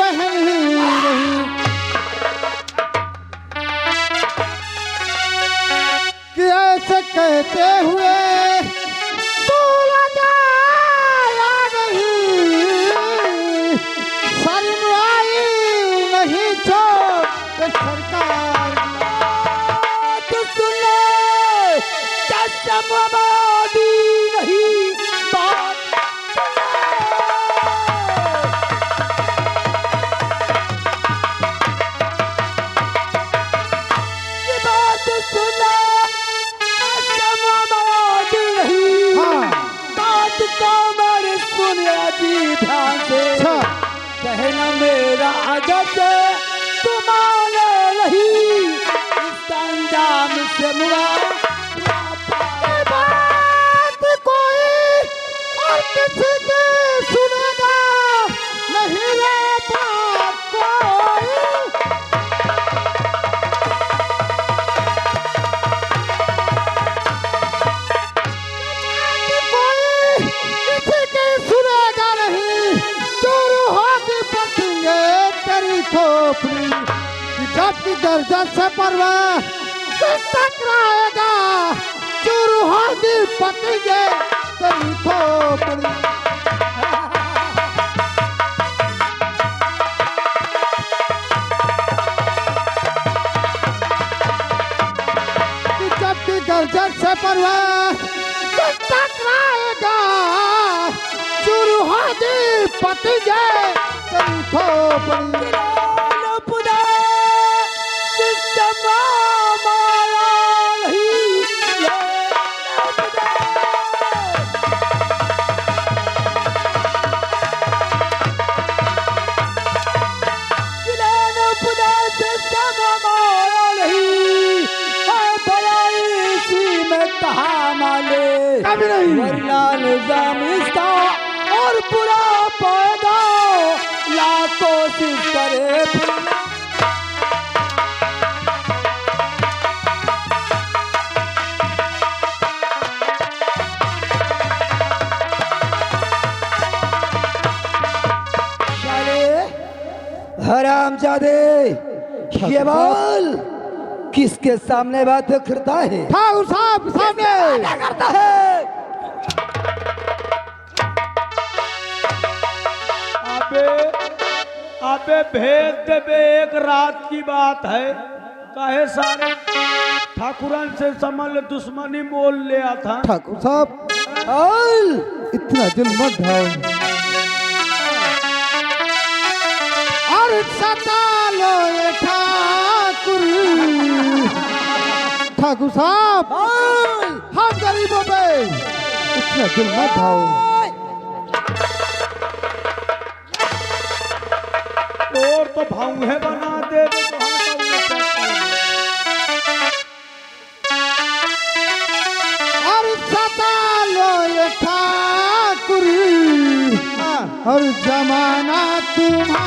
रहनी रही कि ऐसे कहते हुए तू लजाया नहीं, शर्म आई नहीं छोड़ सरकार तो सुने कसम आबादी नहीं बात सुने कसम आबादी नहीं बात को मेरे सुने जी ध्यान से कहना मेरा आदत तुम्हारे नहीं इस अंजाम से मुआ बात कोई और किसी की सुनेगा नहीं रे बात कोई किसी की सुनेगा नहीं चोर होगी पतंगे तेरी खोपड़ी जब की गर्दन से परवाह से टकराएगा चोर होगी पतंगे तेरी खोपड़ी जब की गर्दन से परवाह से टकराएगा चोर होगी पतंगे तेरी खोपड़ी निजाम इसका और पूरा पैदा ला कोशिश करे हरामजादे ये बोल किसके सामने बात करता है? ठाकुर साहब सामने क्या करता है? अबे भेज देबे एक रात की बात है काहे सारे ठाकुरन से समझ दुश्मनी मोल लिया था। ठाकुर साहब इतना दिल मत ढाओ और सता लो ये ठाकुर ठाकुर साहब हम गरीबों पे इतना दिल मत ढाओ और तो भाऊहे बना दे तो हम और सता लो ये ठाकुर और जमाना तुम्हारा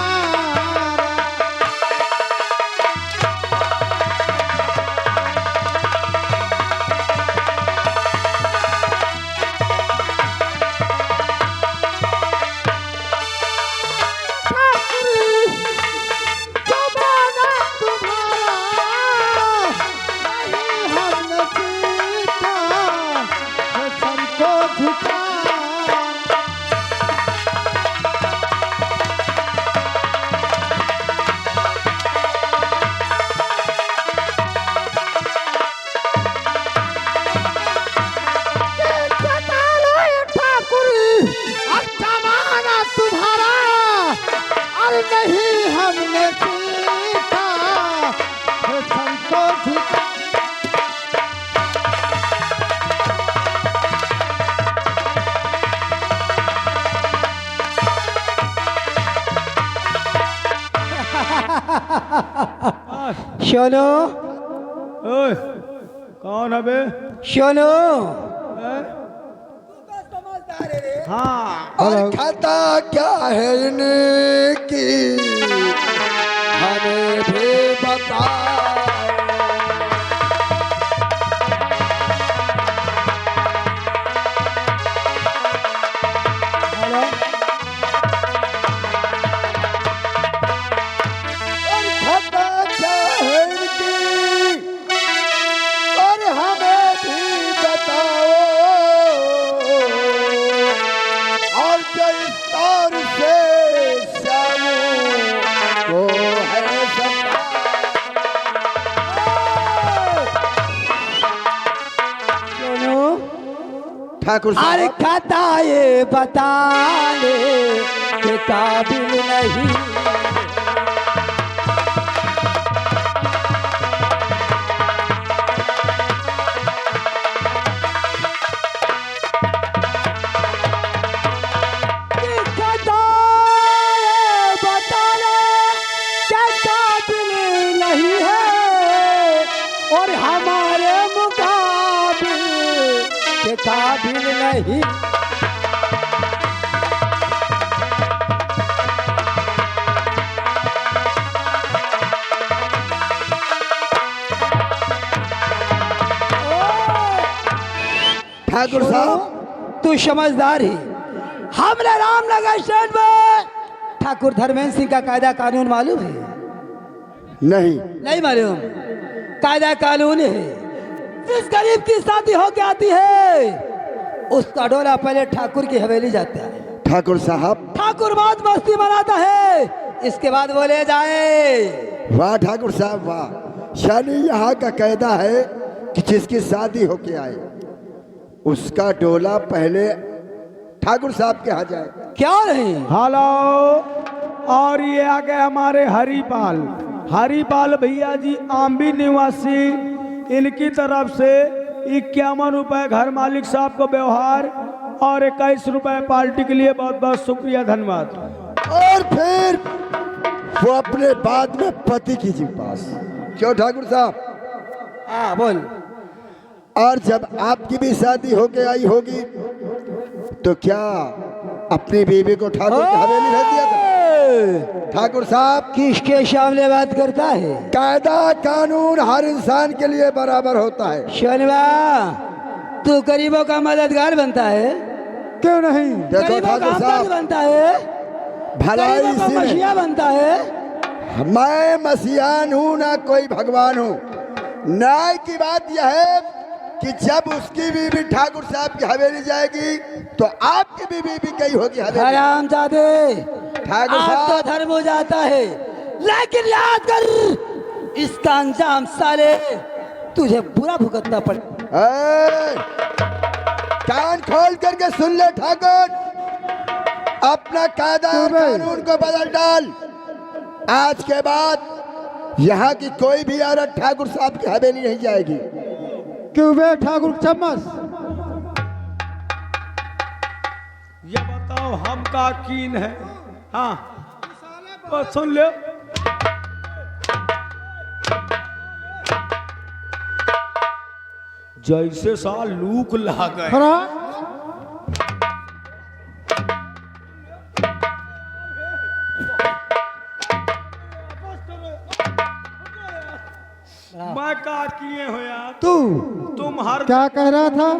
नहीं हमने सीखा संतोष सुनो ओए कौन है बे? सुनो हाँ और खाता क्या है इनकी हमें भी बता। और से शामों को है सपना। ठाकुर अरे साहब कथा ये बताने के काबिल नहीं। और हमारे मुकाबिल के काबिल नहीं। ठाकुर साहब तू समझदार ही। हमने रामनगर स्टेट में ठाकुर धर्मेंद्र सिंह का कायदा कानून मालूम है? नहीं नहीं मालूम। कायदा कानून है, जिस गरीब की शादी होके आती है उसका डोला पहले ठाकुर की हवेली जाता है। ठाकुर साहब ठाकुर मौज मस्ती मनाता है, इसके बाद वो ले जाए। वाह ठाकुर साहब वाह। यानी यहाँ का कायदा है कि जिसकी शादी होके आए उसका डोला पहले ठाकुर साहब के यहाँ जाए। क्या नहीं? हेलो। और ये आ गए हमारे हरिपाल। हरिपाल भैया जी आम्बी निवासी, इनकी तरफ से 51 रुपए घर मालिक साहब को व्यवहार और 21 रुपए पार्टी के लिए बहुत बहुत शुक्रिया धन्यवाद। और फिर वो अपने बाद में पति की जी पास। क्यों ठाकुर साहब? हाँ बोल। और जब आपकी भी शादी होके आई होगी तो क्या अपनी बीवी को ठाकुर की हवेली भेज दिया था? ठाकुर साहब किसके सामने बात करता है? कायदा कानून हर इंसान के लिए बराबर होता है। शनिवा तू गरीबों का मददगार बनता है? क्यों नहीं? देखो गरीबों का ठाकुर हमदर्द साहब बनता है, भलाई गरीबों का इसी में। मसीहा बनता है। मैं मसीहान हूँ ना कोई भगवान हूँ। न्याय की बात यह है कि जब उसकी बीवी ठाकुर साहब की हवेली जाएगी तो आपकी बीवी भी कहीं होगी हवेली। हराम जादे, ठाकुर आज तो साहब धर्म हो जाता है, लेकिन याद कर इसका अंजाम साले तुझे बुरा भुगतना पड़े। ए, कान खोल करके सुन ले ठाकुर, अपना कायदा और कानून को बदल डाल। आज के बाद यहाँ की कोई भी औरत ठाकुर साहब की हवेली नहीं जाएगी। क्यों बे ठाकुर चम्मच? ये बताओ हम का कीन है? हाँ तो सुन लो। जैसे साल लूक ला गए। मैं का किए हो यार? तुम हर क्या कह रहा था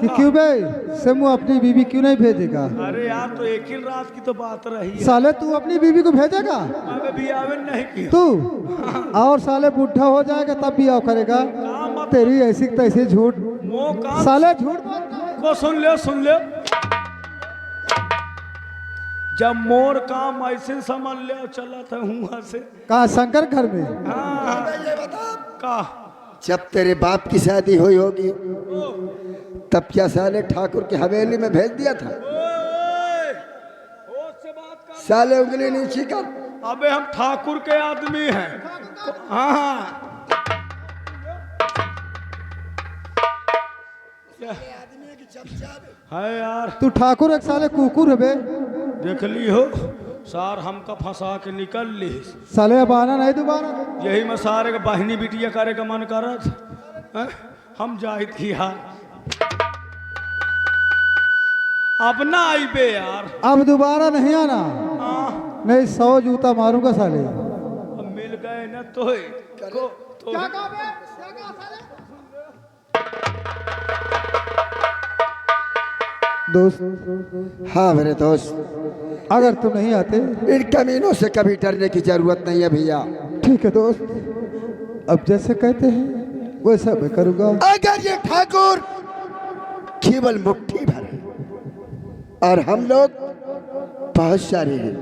कि क्यों बे समूह अपनी बीवी क्यों नहीं भेजेगा? अरे यार तो एक ही रात की तो बात रही है। साले तू अपनी बीवी को भेजेगा? मैं भी आवे नहीं की तू और साले बुढ़ा हो जाएगा तब भी आओ करेगा? तेरी ऐसी तैसी झूठ मो काम साले झूठ बोलता है। को सुन ले जब मोर काम ऐसे समझ ले चला था हुआ से कहा शंकर घर में? ये बता का जब तेरे बाप की शादी हुई होगी तब क्या साले ठाकुर की हवेली में भेज दिया था? से बात कर। साले उंगली नीचे कर। अबे हम ठाकुर के आदमी हैं। हाँ है यार। तू ठाकुर एक साले कुकुर है बे। देख ली हो सार हमका फंसा के निकल ली। साले अब आना नहीं दोबारा। यही में सारे के बहनी बिटिया करे का मन करत। हम जाहिद की यार अब ना आई बे यार। अब दोबारा नहीं आना, हाँ नहीं 100 जूता मारूंगा साले। अब मिल गए ना तो क्या कहा बे? दोस्त हाँ मेरे दोस्त, अगर तुम नहीं आते इन कमीनों से कभी डरने की जरूरत नहीं है भैया। ठीक है दोस्त, अब जैसे कहते हैं वैसा मैं करूंगा। अगर ये ठाकुर केवल मुट्ठी भर है और हम लोग बहुत सारी है।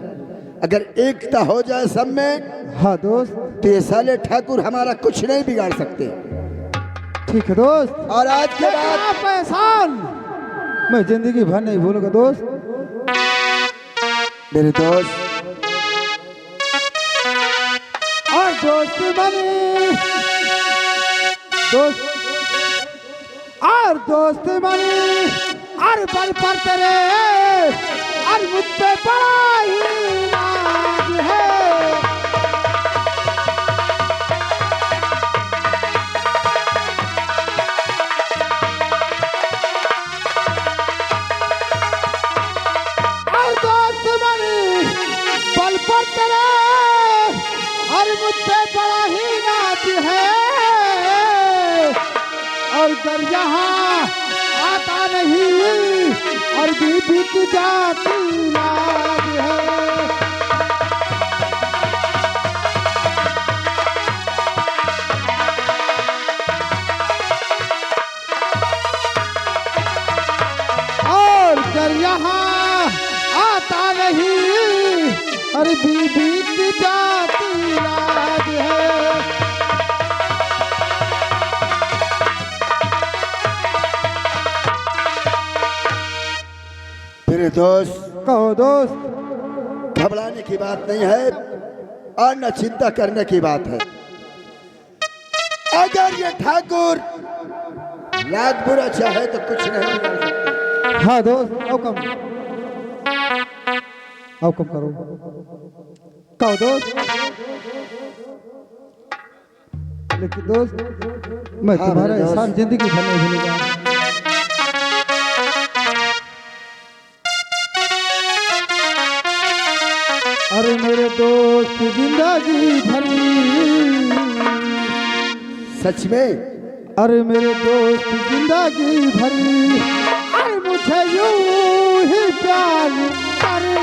अगर एकता हो जाए सब में हाँ दोस्त, तो ये साले ठाकुर हमारा कुछ नहीं बिगाड़ सकते। ठीक है दोस्त। और आज के लेकिन बाद आप एहसान मैं जिंदगी भर नहीं भूलूंगा दोस्त। मेरे दोस्त, और दोस्त बने दोस्त, और दोस्त बने, और बल पर तेरे, और मुझ पे बड़ा ही नाज है। और दोस्त बने, बल पर तेरे, और मुझ पे बड़ा ही नाज है। और अगर यहाँ आता नहीं, और भी बीत जाती लाज है। और अगर यहाँ आता नहीं, और भी बीत जाती लाज है। मेरे दोस्त, कहो दोस्त। घबराने की बात नहीं है और न चिंता करने की बात है। अगर ये ठाकुर लाख बुरा चाहे तो कुछ नहीं कर सकते। हाँ दोस्त, आओ कम करो। कहो दोस्त। लेकिन दोस्त मैं हाँ तुम्हारा मेरे दोस्त। एहसान जिंदगी भर नहीं भूलूंगा। अरे मेरे दोस्त जिंदगी भर, सच में अरे मेरे दोस्त जिंदगी भर, अरे मुझे यूं ही प्यार करना।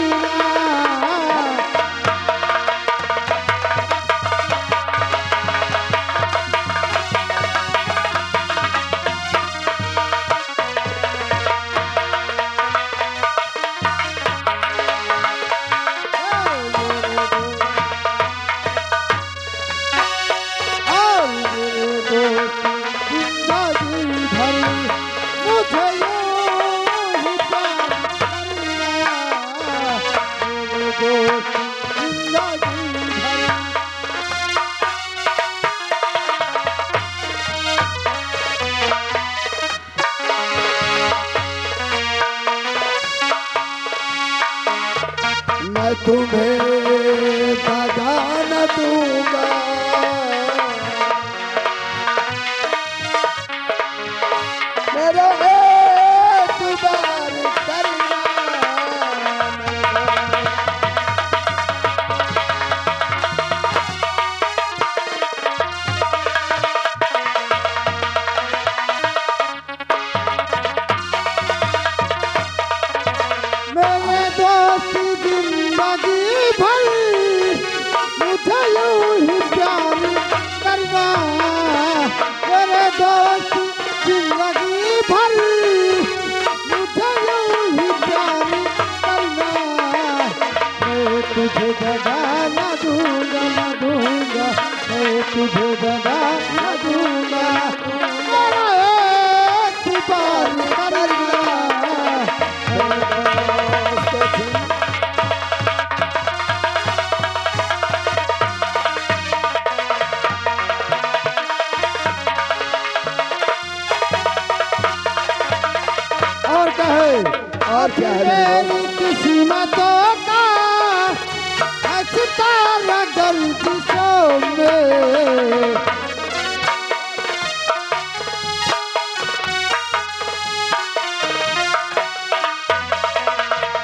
मैं तुम्हें दगा न दूंगा। मेरा एक बार करना। मेरे दोस्त जिंदगी भर, मुझे यूं ही प्यार करना। मेरे दोस्त जिंदगी भर, मुझे यूं ही प्यार करना। मैं तुझे दगा न दूंगा, न दूंगा, मैं तुझे दगा न दूंगा। मेरा एक बार करना। और कहे और क्या है मेरे मेरी किस्मतों का सितारा गर्दिशों में।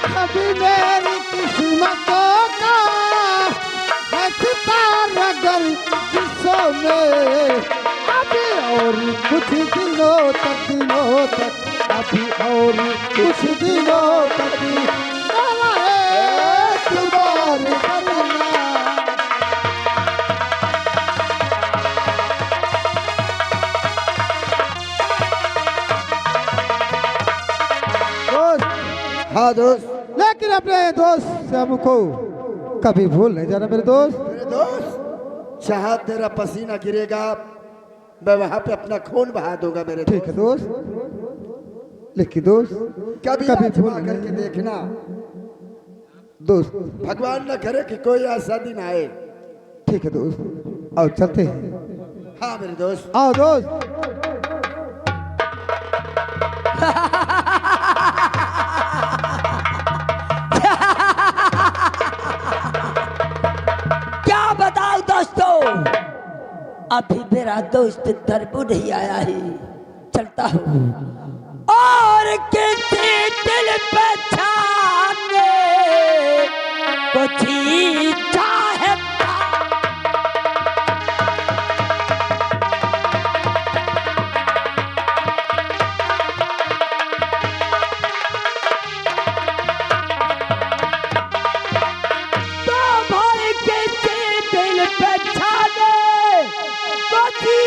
कभी मेरी किस्मतों का सितारा गर्दिशों में। अभी और कुछ दिनों तक, अभी और कुछ दिनों तक मेरा एक बार करना। दोस्त, हाँ दोस्त, लेकिन अपने दोस्त श्याम को कभी भूल नहीं जाना मेरे दोस्त। मेरे दोस्त, जहाँ तेरा पसीना गिरेगा मैं वहां पे अपना खून बहा दूंगा मेरे ठीक है दोस्त, लेकिन दोस्त कभी कभी आजमा भूल करके नहीं देखना। दोस्त। भगवान न करे कि कोई ऐसा दिन आए। ठीक है दोस्त, आओ चलते हैं। हाँ मेरे दोस्त। आओ दोस्त। क्या बताओ दोस्तों, अभी मेरा दोस्त तरबू नहीं आया है। चलता हूँ और किसी दिल पे छाने कुछ ही चाहे तो भाई किसी दिल पे छाने कुछ ही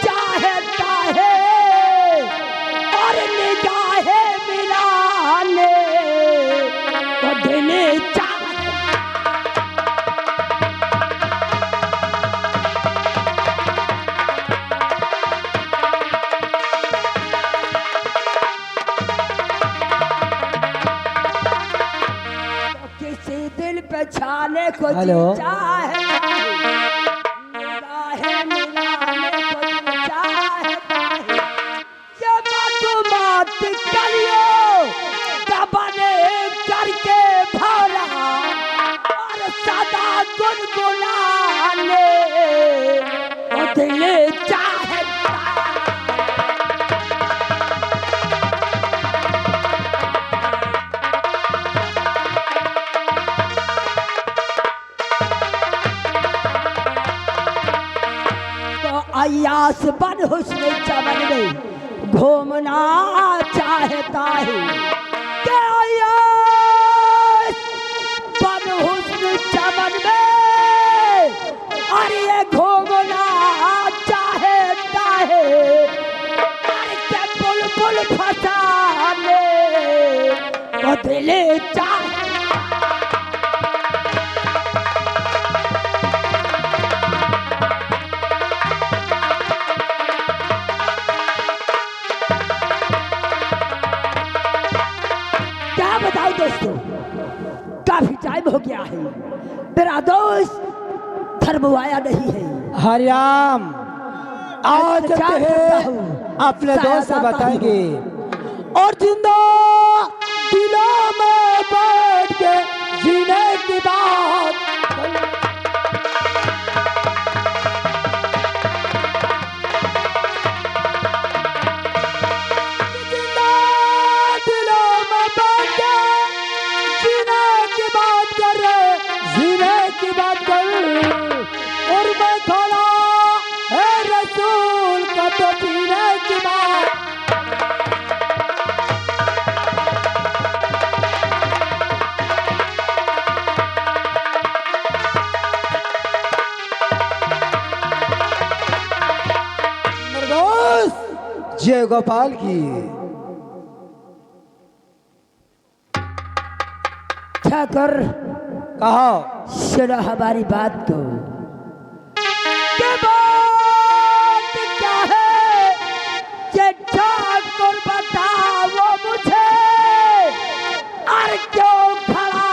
चाहता है और निगाहें मिलाने तो दिल चाहे। तो किसी दिल पे छाने को हेलो। चाहे निगाहें मिलाने को जी चाहता है। ये बात करियो दबने करके भरा और सदा गुनगुनाने वो दिल चाहता। तो अयास बन हुस्न चमन में घूमना चाहता है। क्या अयास बन हुस्न चमन में अरे ये घूमना चाहता है। अरे क्या बुलबुल फसाने वो दिल चाहे। क्या बताओ दोस्तों, काफी टाइम हो गया है, मेरा दोस्त धर्म आया नहीं है। हरिराम, आज इंतजार चलते करता हैं हूँ, अपने दोस्त से शायद आता बताएंगे। और जिंदा दिलों में बैठ के जीने की बात जिंदा दिलों में बैठ के जीने की बात कर रहे, जीने की बात कर। और मैं खड़ा है रसूल का तो जीने की बात। मेरे दोस्त जय गोपाल की। क्या कर कहा सुनो हमारी बात को। के बात क्या है ये ठाकुर बताओ मुझे। और क्यों खड़ा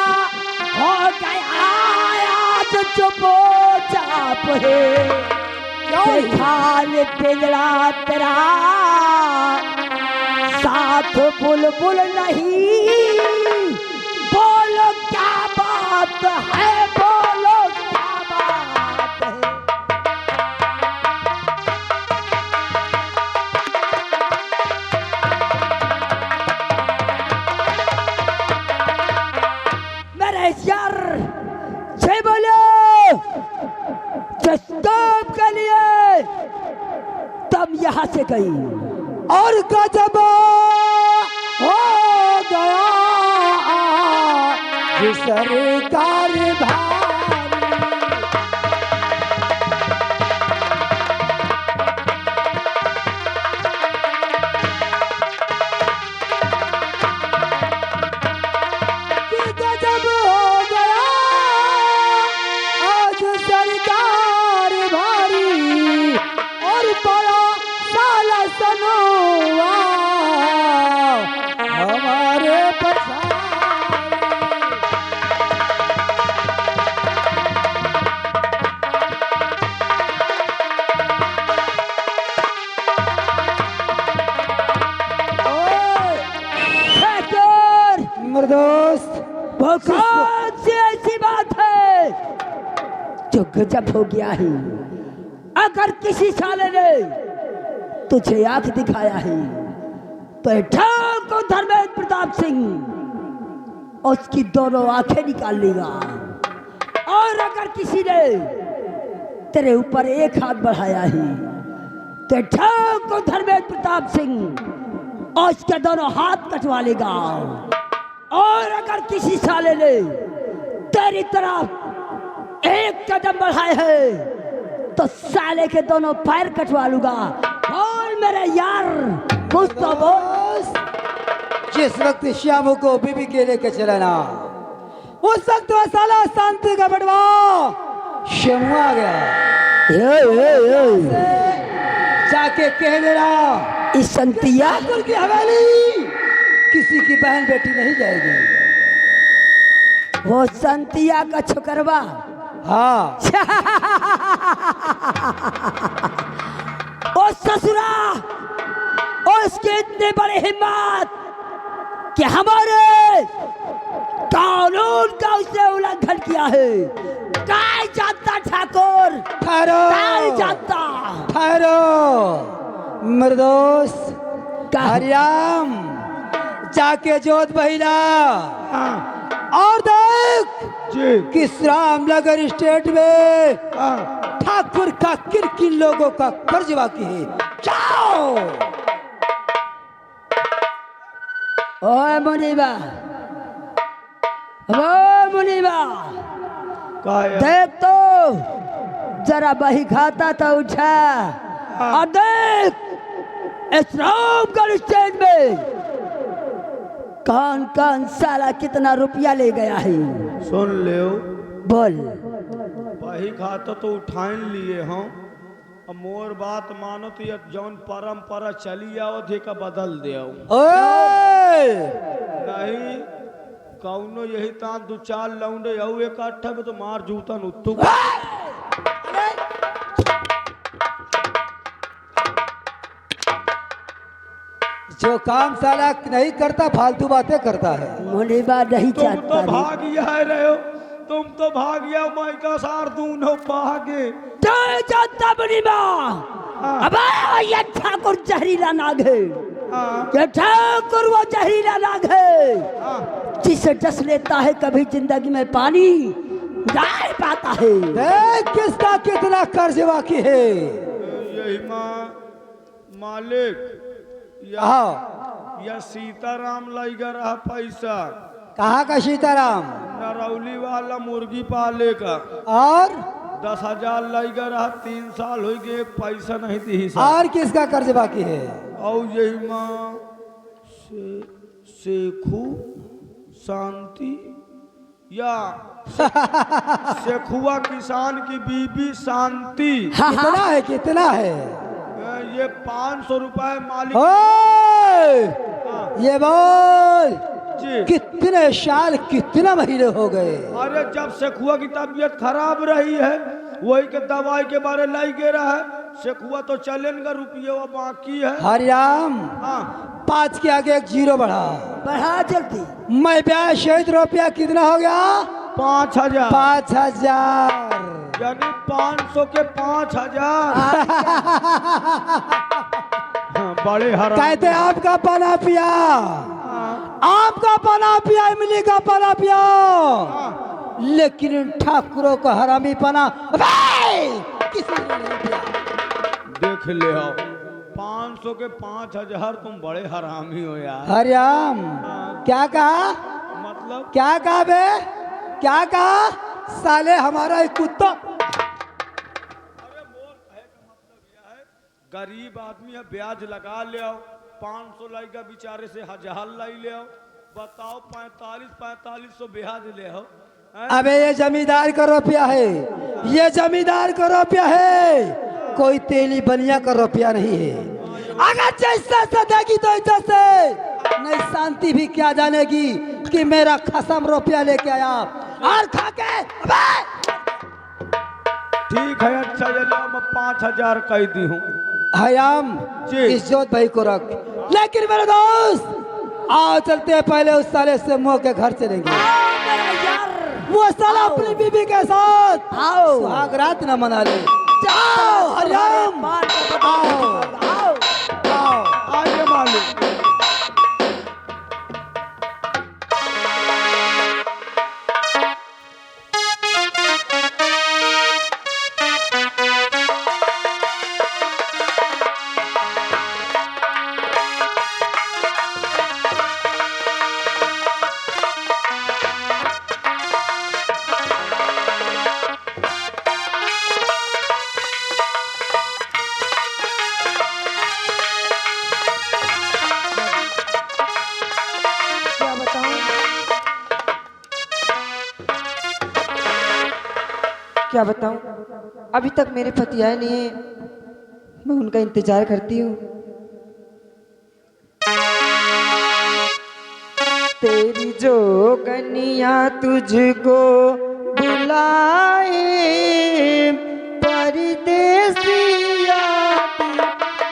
हो गया आज चुपचाप है। खाल पिंजरा तेरा साथ बुलबुल नहीं। बोलो क्या बात है, बोलो क्या बात है। मेरे यार जय बोलो जस्तोप के लिए तब यहाँ से गई और गजब हो गया ये सरकार भारी। कि तो गजब हो गया है। अगर किसी साले ने तुझे आंख दिखाया है तो ठाकुर धर्मेंद्र प्रताप सिंह उसकी दोनों आंखें निकाल लेगा। और अगर किसी ने तेरे ऊपर एक हाथ बढ़ाया है तो ठाकुर धर्मेंद्र प्रताप सिंह उसके दोनों हाथ कटवा लेगा। और अगर किसी साले ने तेरी तरफ एक कदम बढ़ाए है तो साले के दोनों पैर कटवा लूंगा। बोल मेरे यार कुछ तो बोल। जिस वक्त श्यामू को बीबी के लेके चला ना, उस वक्त वह साला शांति का बटवा श्यामू आ गया। जाके कह देना इस संतिया ठाकुर की हवेली किसी की बहन बेटी नहीं जाएगी। वो संतिया का छोकरवा हाँ ओ ससुरा उसके इतने बड़े हिम्मत कि हमारे कानून का उसने उल्लंघन किया है। काय जानता ठाकुर, ठहरो काय जानता। ठहरो मेरे दोस्त हरिराम, जाके जोत बहिला और देख जी किस रामनगर स्टेट में हाँ। ठाकुर का किन किन लोगों का कर्ज बाकी है। जाओ। ओए मुनीबा, ओ मुनीबा, का है? देख तो जरा बही खाता तो उठा और देख इस रामगढ़ स्टेट में कौन कौन साला कितना रुपया ले गया है। सुन ले बोल। वही खाता तो उठाइन लिए हम। अब मोर बात मानो तो ये जौन परंपरा चली आओ थे का बदल दे ओए नहीं कौनो यही ता दो चार लौंडे आऊ एक अट्ठा में तो मार जूता नुत्तु। जो काम साला नहीं करता फालतू बातें करता है। मुनीबा नहीं तुम चाहता तो रे। भाग ही रहे हो, तुम तो भाग गया मैं का सार दूनो भागे। जय जानता मुनीबा। अबे ये ठाकुर जहरीला नाग है। हाँ, ये ठाकुर वो जहरीला नाग है हाँ। जिसे डस लेता है कभी जिंदगी में पानी नहीं पाता है। देख किसका कितना कर्ज बाकी है। यही मालिक हाँ या सीताराम लाइगा रहा पैसा कहाँ का सीताराम नरौली वाला मुर्गी पाले का और 10,000 लाइगा रहा 3 साल हो गए पैसा नहीं दी और किसका कर्ज बाकी है। और यही माँ शेखू शांति या शेखुआ किसान की बीबी शांति कितना है कितना है। ये 500 रुपए मालिक। ओए ये बोल जी कितने साल कितना महीने हो गए। अरे जब शेखुआ की तबीयत खराब रही है वही के दवाई के बारे लाई गे रहा है। शेखुआ तो चलेगा रुपये वो बाकी है। हरिराम हाँ 5 के आगे 1 जीरो बढ़ा। बढ़ा जल्दी। मैं ब्याह शहीद रुपया कितना हो गया 5,000 5,000 यानी 500 के 5,000। हाँ, बड़े हराम। कहते आपका पाना पिया आपका पाना पिया इमली का पाना पिया लेकिन ठाकुरों का हरामी पाना किसी ने नहीं पिया। देख ले आओ 500 के 5,000 तुम बड़े हरामी हो यार। हरिराम क्या कहा मतलब क्या कहा बे क्या कहा साले हमारा एक कुत्ता। गरीब आदमी है ब्याज लगा ले आओ 500 लाई का बेचारे से 1,000 लाई ले आओ। बताओ 4500 ब्याज ले आओ। अबे ये जमींदार का रुपया है ये जमींदार का रुपया है कोई तेली बनिया का रुपया नहीं है। अगर जैसा सदेगी तो जैसे नहीं शांति भी क्या जानेगी कि मेरा खसम रुपया लेके आया और खा के ठीक है अच्छा चलो मैं 5,000 कह दी हूँ। हयाम जी। इस जोत भाई को रख। लेकिन मेरे दोस्त आओ चलते हैं पहले उस साले से मुंह के घर चलेंगे। मेरा यार वो साला अपनी बीबी के साथ आओ सुहाग रात न मना ले। जाओ हरिओम। आओ आओ आओ आइए मालिक। क्या बताऊं क्या बताऊं, अभी तक मेरे पति आए नहीं है। मैं उनका इंतजार करती हूँ। तेरी जोगनिया तुझको बुलाए, परदेसिया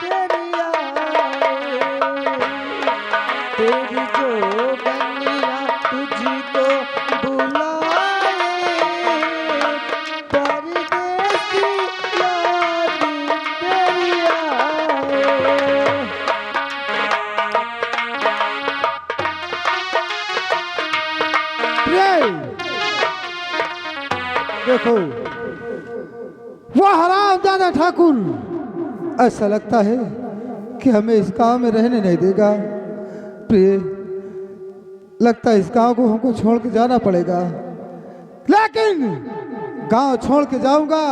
तेरी आए। तेरी जोगनिया तुझको बुलाए, परदेसिया तेरी आए। प्रिय देखो, वो हरामजादा ठाकुर ऐसा लगता है कि हमें इस गांव में रहने नहीं देगा। प्रिय, लगता है इस गांव को हमको छोड़ के जाना पड़ेगा। लेकिन गांव छोड़ के जाऊंगा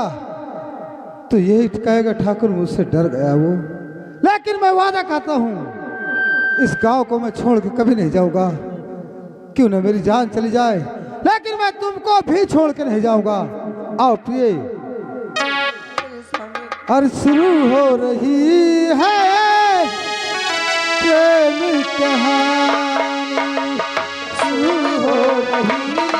तो यही कहेगा ठाकुर मुझसे डर गया वो। लेकिन मैं वादा करता हूं इस गांव को मैं छोड़ के कभी नहीं जाऊंगा। क्यों ना मेरी जान चली जाए, लेकिन मैं तुमको भी छोड़ के नहीं जाऊंगा। आओ प्रिय, और शुरू हो रही है प्रेम कहानी, शुरू हो रही है।